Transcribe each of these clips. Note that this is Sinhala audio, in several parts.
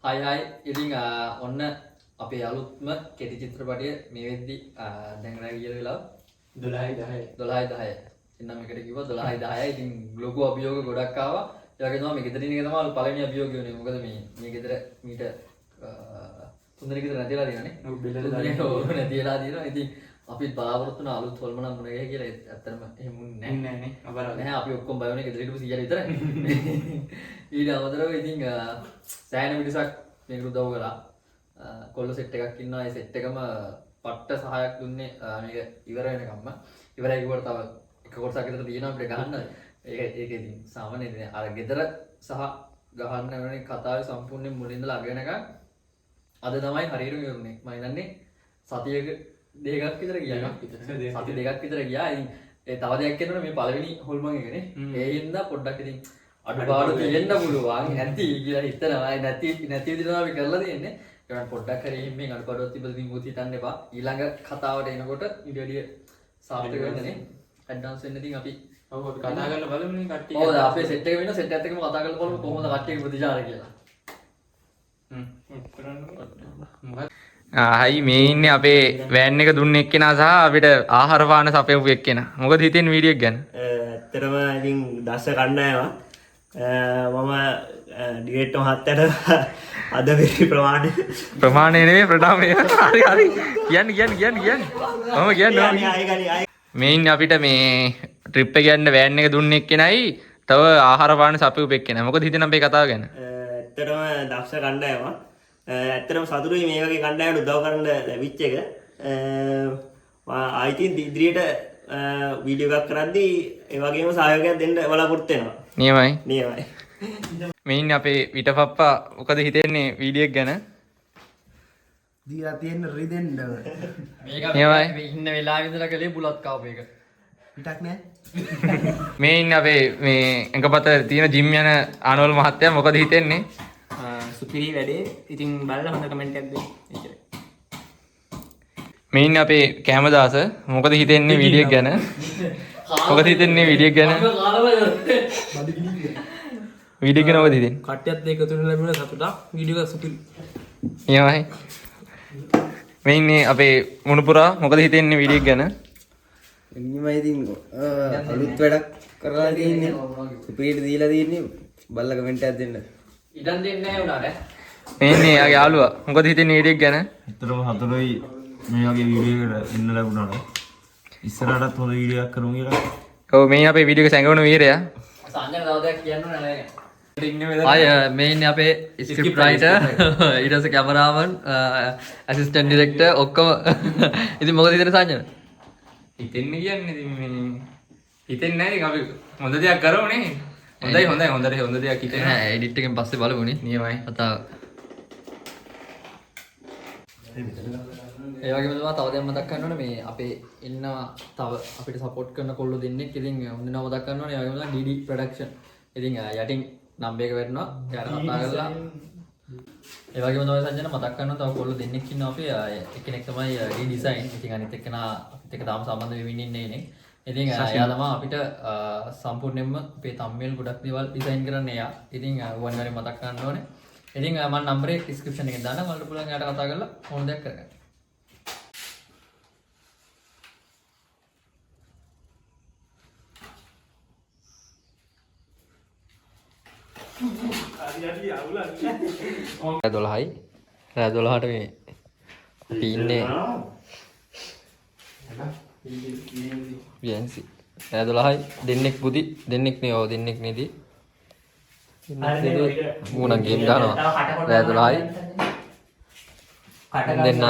Hai ඉතින් ඔන්න අපේ අලුත්ම කෙටි චිත්‍රපටය මේ වෙද්දි දැන් රැ ගිය වෙලාව 12:10 ඉන්නම් එකට කිව්වා 12:10 ඉතින් ලොකු අභියෝග ගොඩක් ආවා ඒ වගේ තමයි මේ ගෙදරින් එක තමයි පළවෙනි අභියෝගය වුණේ මොකද මේ ගෙදර මීට 3 දිනක විතර නැතිලා තියෙනනේ නැතිලා තියෙනවා ඉතින් අපි බලාපොරොත්තු වෙන අලුත් හොල්මනක් මුණ ගැහේ කියලා ඇත්තටම එහෙම වුණේ නැහැ නේ අපරාධ නැහැ අපි ඔක්කොම බය වුණේ ගෙදර හිටපු 100 විතරයි ඊට අමතරව ඉතින් සෑහෙන පිටසක් මේකට උදව් කළා කොල්ල සෙට් එකක් ඉන්නවා ඒ සෙට් එකම පට්ට සහායක් දුන්නේ මේක ඉවර වෙනකම්ම ඉවරයි කිව්වට තව එක කොටසක් විතර තියෙනවා අපිට ගහන්න ඒක ඉතින් සාමාන්‍යයෙන් අර ගෙදර සහ ගහන්න වෙන කතාවේ සම්පූර්ණයෙන් මුලින් ඉඳලා අග වෙනකම් අද තමයි හරියටම ඉවරුනේ මම හිතන්නේ සතියක දෙකක් විතර ගියා සති දෙකක් විතර ගියා ඉතින් ඒ තව දෙයක් කියනවනේ මේ පළවෙනි හොල්මන් එකනේ ඒ හින්දා පොඩ්ඩක් ඉතින් අඩුපාඩු තියෙන්න පුළුවන් නැති කියලා හිතනවා නැති විදිහට අපි කරලා තියෙන්නේ ඒකට පොඩ්ඩක් හරි මේ අඩුපාඩුවක් තිබ්බද ඉතින් මුත් හිතන්න එපා ඊළඟ කතාවට එනකොට ඊට වැඩිය සාර්ථක වෙන්නනේ ඇඩ්වාන්ස් වෙන්න ඉතින් අපි ඔව් අපි කතා කරලා බලමුනේ කට්ටිය ඔව් අපේ සෙට් එක වෙන සෙට් එකත් එක්කම කතා කරලා බලමු කොහොමද කට්ටියගේ ප්‍රතිචාර කියලා හයි මේ ඉන්නේ අපේ වෑන් එක දුන්න එක්කෙනා සහ අපිට ආහාර පාන සපයපු එක්කෙනා. මොකද හිතෙන් වීඩියෝ එක ගැන? ඇත්තටම ඉතින් දස්ස කණ්ඩායම මම ඩිරෙක්ටර් මහත්තයාට අද වෙරි ප්‍රමාණය නෙවෙයි ප්‍රණාමය. හරි හරි. කියන්න. මම කියන්නේ. මේ ඉන්නේ අපිට මේ ට්‍රිප් එක යන්න වෑන් එක දුන්න එක්කෙනයි තව ආහාර පාන සපයපු එක්කෙනා. මොකද හිතෙන් අපේ කතාව ගැන? ඇත්තටම දක්ෂ කණ්ඩායම ඇත්තටම සතුටුයි මේ වගේ කණ්ඩායමට උදව් කරන්න ලැබිච්ච එක. ආයිතින් ඉදිරියට වීඩියෝ එකක් කරද්දී ඒ වගේම සහයෝගයක් දෙන්න බලාපොරොත්තු වෙනවා. නියමයි. මේ ඉන්නේ අපේ විටපප්පා මොකද හිතෙන්නේ වීඩියෝ එක ගැන? දීලා තියෙන රිදෙන්න. මේක මේ ඉන්න වෙලාවෙ ඉඳලා කලේ බුලත් කාපු එක. පිටක් නෑ. මේ ඉන්නේ අපේ මේ එකපත තියෙන ජිම් යන ආනෝල් මහත්තයා මොකද හිතෙන්නේ? සුපිරි වැඩේ ඉතින් බලලා හොඳ කමෙන්ට් එකක් දෙන්න එච්චරයි මේ ඉන්නේ අපේ කැමදාස මොකද හිතෙන්නේ වීඩියෝ එක ගැන මොකද හිතෙන්නේ වීඩියෝ එක ගැන වීඩියෝ එක ගැන මොකද හිතෙන්නේ කට්ටියත් එකතු වෙලා ලැබුණ සතුටක් වීඩියෝ එක සුපිරි එහෙමයි මේ ඉන්නේ අපේ මුණුපුරා මොකද හිතෙන්නේ වීඩියෝ එක ගැන එන්නමයි ඉතින් අලුත් වැඩක් කරලා තියෙන්නේ සුපිරිට දීලා තියෙන්නේ බලලා කමෙන්ට් එකක් දෙන්න ඉඩම් දෙන්නේ නැහැ උනාට මේ ඉන්නේ යාගේ යාළුවා මොකද හිතෙන්නේ වීඩියෝ එක ගැන ඇත්තටම හතුරුයි මේ වගේ වීඩියෝ එකකට එන්න ලැබුණාට ඉස්සරහටත් හොඳ වීඩියෝ එකක් කරමු කියලා ඔව් මේ අපේ වීඩියෝ එක සැඟවුණු වීරයා සංජන තව දෙයක් කියන්න ඕනේ නැහැ මේ ඉන්නේ අපේ ස්ක්‍රිප්ට් රයිටර් ඊට පස්සේ කැමරාමන් ඇසිස්ටන්ට් ඩිරෙක්ටර් ඔක්කොම ඉතින් මොකද හිතන්නේ සංජන හිතෙන්නේ කියන්නේ ඉතින් මේ හිතෙන්නේ නැහැ ඉතින් අපි හොඳ දෙයක් කරමුනේ හොඳ දෙයක් හිතෙන්නේ නෑ එඩිට් එකෙන් පස්සේ බලමුනේ නියමයි කතාව ඒ වගේම තමයි තව දෙයක් මතක් කරන්න ඕනේ මේ අපේ ඉන්නවා තව අපිට සපෝට් කරන කොල්ලෝ දෙන්නෙක් ඉතින් ඔන්න නම මතක් කරන්න ඕනේ ඒ වගේම තමයි DD ප්‍රොඩක්ෂන් ඉතින් යටින් නම්බර් එක වැටෙනවා එයාට කතා කරලා ඒ වගේම තමයි සංජන මතක් කරනවා තව කොල්ලෝ දෙන්නෙක් ඉන්නවා අපි එක්කෙනෙක් තමයි D design ඉතින් අනිත් එක්කෙනා අපිත් එක්ක තාම සම්බන්ධ වෙමින් ඉන්නේ නේ ඉතින් එයා තමයි අපිට සම්පූර්ණයෙන්ම අපේ thumbnail ගොඩක් දේවල් ඩිසයින් කරන්න එයා. ඉතින් ඕනෑම මතක් කරන්න ඕනේ. ඉතින් මම නම්බරේ ඩිස්ක්‍රිප්ෂන් එකේ දාන්න ඔයාලට පුළුවන් එයාට කතා කරලා ඕන දෙයක් කරගන්න. රෑ 12ට මේ අපි ඉන්නේ BNC රෑ 12යි දෙන්නෙක් බුදි දෙන්නෙක් නේ ඔව් දෙන්නෙක් නේදී මූණ ගේම් ගන්නවා රෑ 12යි දෙන්න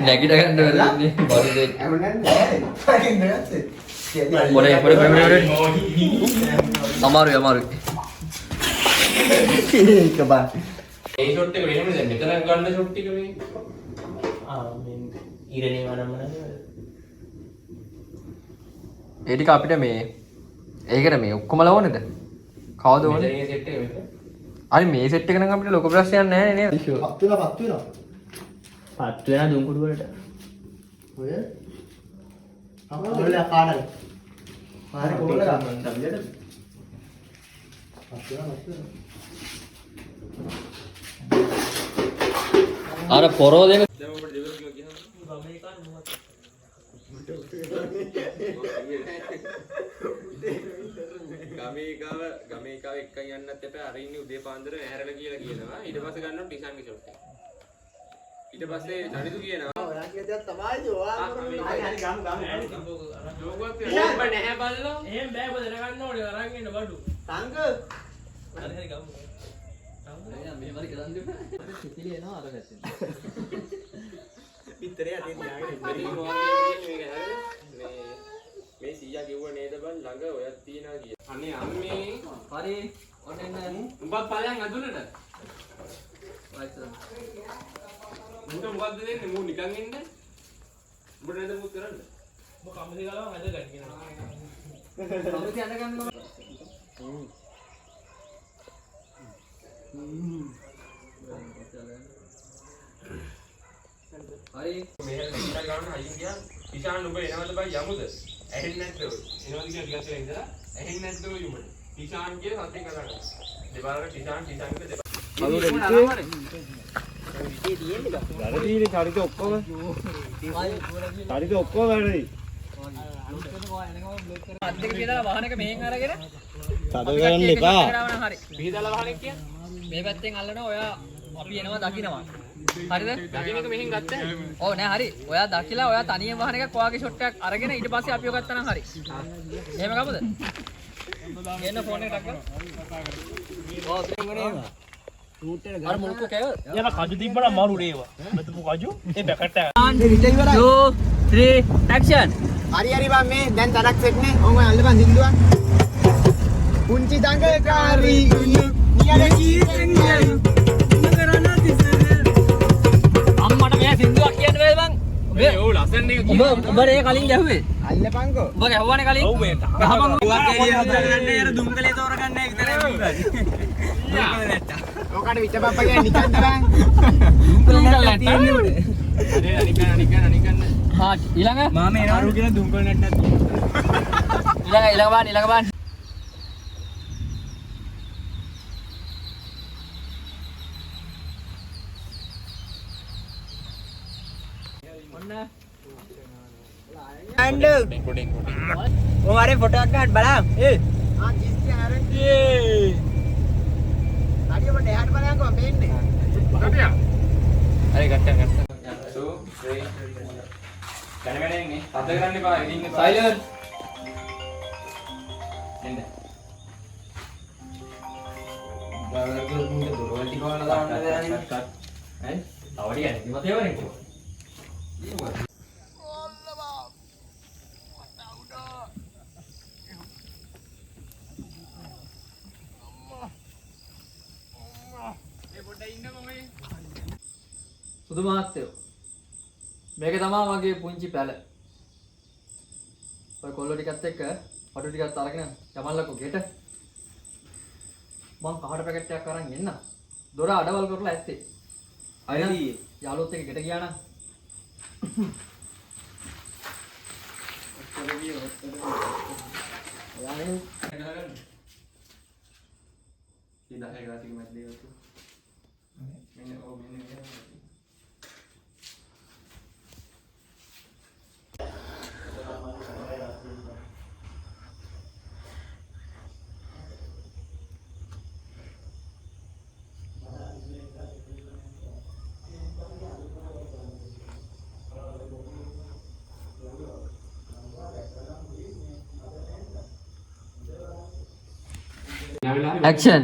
නැගිට ගන්න වෙලාවනේ බඩු දෙන්න. පොඩේ අමාරුයි. ඒක බා. ඒ ෂොට් එක වෙනම දැන් මෙතන ගන්න ෂොට් එක මේ මේ ඉරණේ වනම නේද ඒ ටික අපිට මේ ඒකට මේ ඔක්කොම ලවන්නේද? කවද ඕනේ? අනේ මේ සෙට් එක නම් අපිට ලොකු ප්‍රශ්නයක් නැහැ නේද? පත් වෙනා දුම්කුඩු වලට. ඔය අපෝල කාඩයි. හරි කොල්ල ගන්න. අර පොරෝ දෙක ගමේකාව එක්ක යන්නත් එපා අර ඉන්නේ උදේ පාන්දර ඇහැරලා කියලා කියනවා ඊට පස්සේ ගන්නවා ටිසන්ගේ ෂොට් එක ඊට පස්සේ ජනිදු කියනවා ඔයා කියන දේ තමයි ඔයා හරි ගම් ලෝගොත් ඕබ නැහැ බල්ලෝ එහෙම බෑ ඔබ දැනගන්න ඕනේ අරන් එන්න බඩු. සංග හරි ගමු. මේ මරි කරන් දෙන්න. සිතිලි එනවා අර පැත්තෙන්. පිටරේ අතේ තියාගෙන මේ සීයා කිව්ව නේද බං ළඟ ඔයත් තියනවා කිය. අනේ අම්මේ හරි ඔන්න එන්න. උඹත් ඵලයන් අඳුනට වයිසර්. මුට මොකද්ද දෙන්නේ මූ නිකන් ඉන්න උඹට නේද මුත් කරන්න ඔබ කම්මලි ගලව හද ගන්න කියනවා. කවුද යන්න ගන්නවා? හරි මෙහෙම ඉඳලා ගන්න අයින් ගියා ටිෂාන් උඹ එනවද බයි යමුද ඇහෙන්නේ නැද්ද එනවද කියලා ටිකක් වෙලා ඉඳලා ඇහෙන්නේ නැද්ද ඔය උඹට ටිෂාන් කිය සත්‍ය කතා කරා දෙපාරකට ටිෂාන් කිය අද්දක පිටලා වාහනයක මෙහෙන් අරගෙන තද කරන්න එපා. හරි. පිටලා වාහනයක් කිය. මේ පැත්තෙන් අල්ලනවා ඔයා අපි එනවා දකින්නවා. හරිද? දකින්න එක මෙහෙන් ගත්තා ඔව් නෑ හරි. ඔයා දකිලා ඔයා තනියම වාහන එකක් ඔයාගේ ෂොට් එකක් අරගෙන ඊට පස්සේ අපිව ගත්තා නම් හරි. එහෙම ගමුද? ගේන්න ෆෝන් එක ටක් කරලා. ඔව් දෙන්නේ. අර මුල්ක කෑව. යන කජු තිබ්බනම් මාරු රේවා. මෙතන කජු ඒ පැකට් එක. 1 2 3 action. හරි හරි බං මේ දැන් තරක් සෙට් නේ. ඔන්න අල්ලපන් සින්දුවක්. පුංචි දඟකාරී නියර කීයෙන් අම්මට මේ සින්දුවක් කියන්න බෑ බං. මේ ඔව් ලස්සන එක ඔබ ඒ කලින් ගැහුවේ. අල්ලපන්කෝ. ඔබ ගැහුවානේ කලින්. ඔව් මේ. ගහපන්. දුම්කලේ තෝරගන්න විතරයි මුගයි. ඔකට විචපප්පා කියන්නේ නිකන්ද බං. දුම්කලේ තියෙන්නේ උඩ. අනිකන්න හා ඊළඟ මාම එනවා අරු කියන දුම්කල නැට්ටක් තියෙනවා. ඊළඟ බාන්න. ඔන්න ඇන්ඩ් ඔයාරේ ෆොටෝ එකක් ගන්න බලන්න. ආ ජිස්ටි ආරෙන්. හරි ඔබ දෙහාට බලන්නකෝ මම එන්නේ. හරි ගත්තා 2 3 කනමනේ ඉන්නේ අද කරන්න එපා ඉතින් සයිලන්ට්. එන්න බාලගේ මුන්ගේ දොරවල් ටික වල දාන්න දැනන්නේ. හරි. අවඩිය ඉමත ඒවනේ කො. සුදු මහත්තයෝ මේක තමයි මගේ පුංචි පැල. ඔය කොල්ලෝ ටිකත් එක්ක පඩු ටිකත් අරගෙන යමල්ලකෝ ගෙට. මං කහට පැකට් එකක් අරන් එන්න. දොර අඩවල් කරලා ඇත්තේ. අයියා යාළුවොත් එක්ක ගෙට ගියා නම්. ඔයානේ ඉතින් ඒක ගාතික මැද්දේ වතු. මෙන්න ඕ මෙන්න මෙහෙම. Action.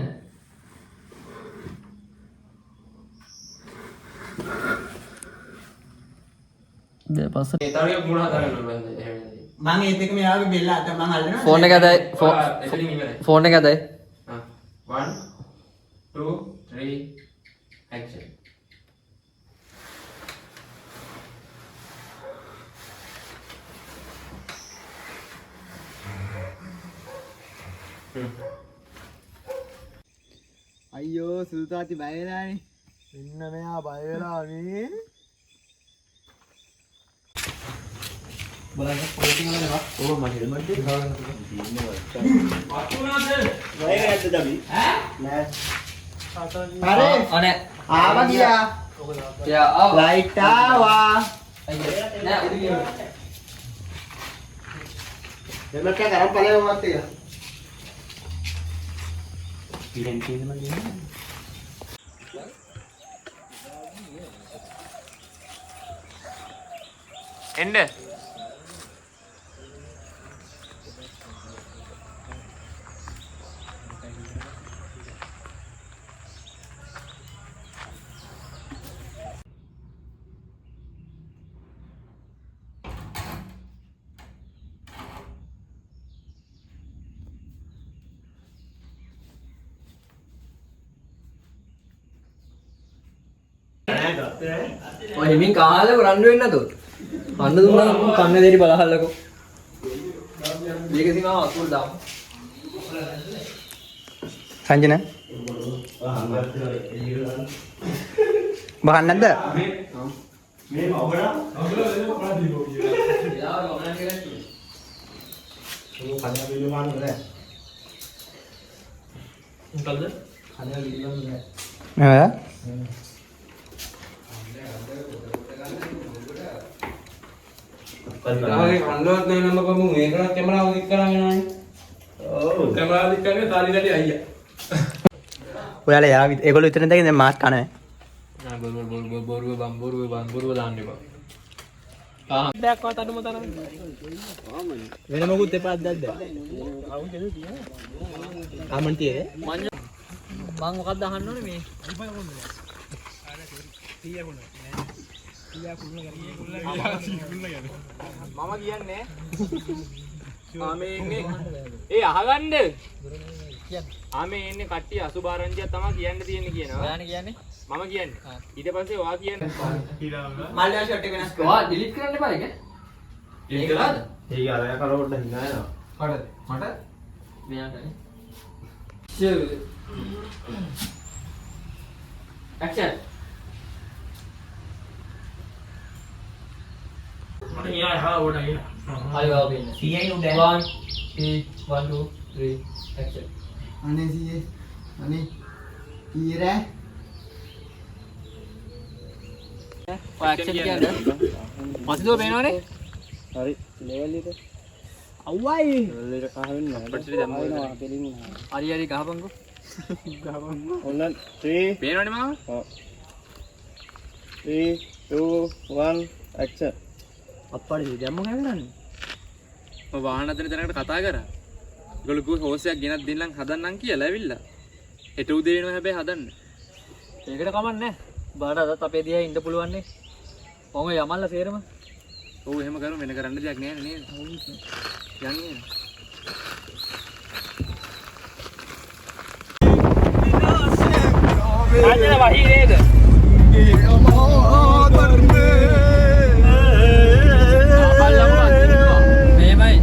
ඒ තරයක් මුණ හදාගන්න බෑ එහෙම මම ඒත් එක මෙයාගේ බෙල්ල අත මම අල්ලනවා. ෆෝන් එක ඇදයි. එතනින් ඉවරයි ෆෝන් එක ඇදයි. 1 2 3 action අයියෝ සුල්තාති බය වෙලානේ. ඉන්න මෙයා බය වෙලා නේ. බලන්න පොලිටින් වලනවා. ඕ මම හෙල්මට් එක ගන්න අරේ අනේ ආවා ගියා. යා ආව ලයිට් ආවා. නෑ උදේ ගියා. හෙල්මට් එක අරන් ඵලයන් මත් එක. එන්න ඔය හිමින් කාලේ රන් වෙන්නේ නැතෝ. අන්න දුන්නා කන්න දෙරි බලහල්ලකෝ. මේක සීමාව අතුල් දාමු. සංජන බහන්න නැද්ද? ඔයාලා යාවි ඒගොල්ලෝ විතර ඉඳගෙන දැන් මාස් කනවා. බොරුව දාන්න එපා. වෙන මොකුත් එපා දැද්ද. ආමන්තියේ මං මොකක්ද අහන්න ඕනේ මේ? මම කියන්නේ ආමේ ඉන්නේ ඒ අහගන්න ආමේ ඉන්නේ කට්ටිය අසුභාරංචියක් තමයි කියන්න තියෙන්නේ කියනවා. ඔයානේ කියන්නේ? මම කියන්නේ. ඊට පස්සේ ඔයා කියන්නේ. මල්ලියා ෂොට් එක වෙනස් කරා. ඔයා ඩිලීට් කරන්න එපා ඒක. ඩිලීට් කරාද? ඒක අරයා කරවන්න හිනා යනවා. කාටද? මට? මෙයාටනේ. ඇක්ෂන්. හරි වාගේ ඉන්න. CI උඩ 1 2 3 ඇක්ෂන්. අනේ සීයේ. අනේ ඊරේ. ඔය ඇක්ෂන් කියන්නේ. පස්සේ පේනවනේ. හරි ලෙවල් එක. අවුයි. ලෙවල් එක කහ වෙන්නේ නැහැ. පස්සේ දැම්මා. හරි හරි ගහපන්කෝ. ගහපන්කෝ. ඔන්න 3 පේනවනේ මාව? 3 2 1 ඇක්ෂන්. අප්පඩේ දැම්ම කරන්නේ. ඔය වාහන අතර තැනකට කතා කරා. ඒගොල්ලෝ කිව්ව හොස් එකක් ගෙනත් දෙන්නම් හදන්නම් කියලා ඇවිල්ලා. හෙට උදේ වෙනවා හැබැයි හදන්න. ඒකට කමක් නැහැ. බාට අදත් අපේ දිහා ඉන්න පුළුවන් නේ. ඔය යමල්ලා සේරම. ඔව් එහෙම කරමු වෙන කරන්න දෙයක් නැහැ නේද? යන්නේ. ආජන වහී නේද? මේමයි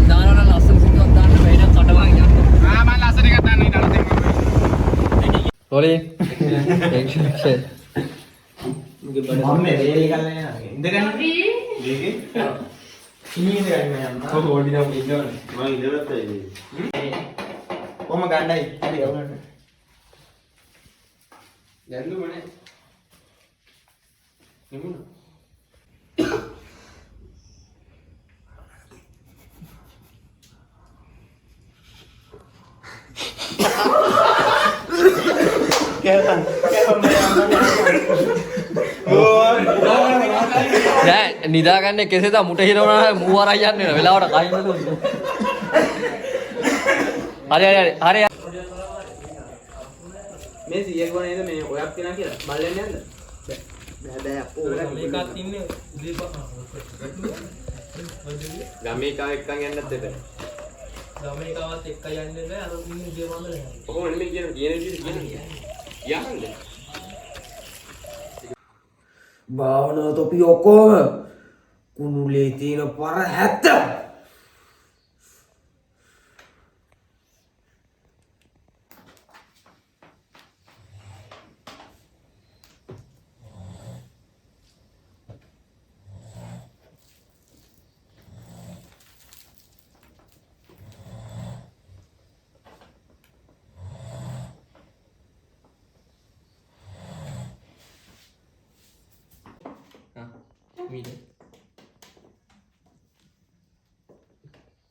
දානවල ලස්සන සිතුවක් දාන්න බැහැ නම් කටවහන් යන්න. මම ලස්සන එකක් දාන්න ඊට අරන් දෙන්න. රෝලි. ඇක්ෂන්. මම මේ රේලි ගල්ලා යනවා. ඉඳගන්න. මේකේ ඉන්නේ ඉඳගන්න යන්න. ඔව් ඕඩි නම් ඉන්නවනේ. මම ඉඳලත් ඇයි. කොහම ගන්නයි. හරි යවන්න. දැන්නුමනේ. නෙමුණා. නෑ නිදාගන්නේ කෙසේද මුට හිරවනවා මූ අරන් යන්නේ නේ වෙලාවට කයින්ද දුන්නේ. හරි හරි හරි. මේ 100 ගුණ නේද මේ ඔයක් තියනා කියලා. බල්ලෙන් යන්නද? බෑ අපෝ. මේකත් ඉන්නේ ගමේ කාව එක්කන් යන්නත් දෙන්න. ගමේකවත් එක්ක යන්නේ නෑ අර ඉන්නේ උදේ වන්දනේ. කොහොමද මේ කියන විදිහට කියන්නේ? යහන්නේ. භාවනා තොපි ඔක්කොම කුණුලේ තියෙන පර හැත්ත මීට.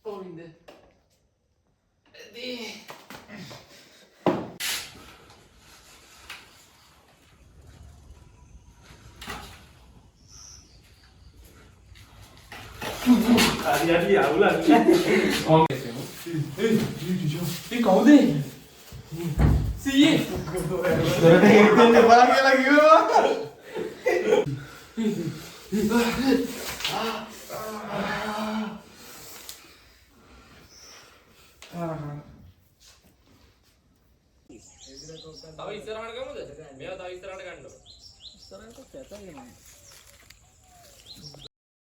ඕවින්ද. එදී. හරි අවුලක්. ඒ කවුද? සීයේ. දොරට ගෙනින්න එපා කියලා කිව්වා. තව ඉස්සරහට ගමුද? මේවා තව ඉස්සරහට ගන්න ඕන. ඉස්සරහට කැතයි නේද?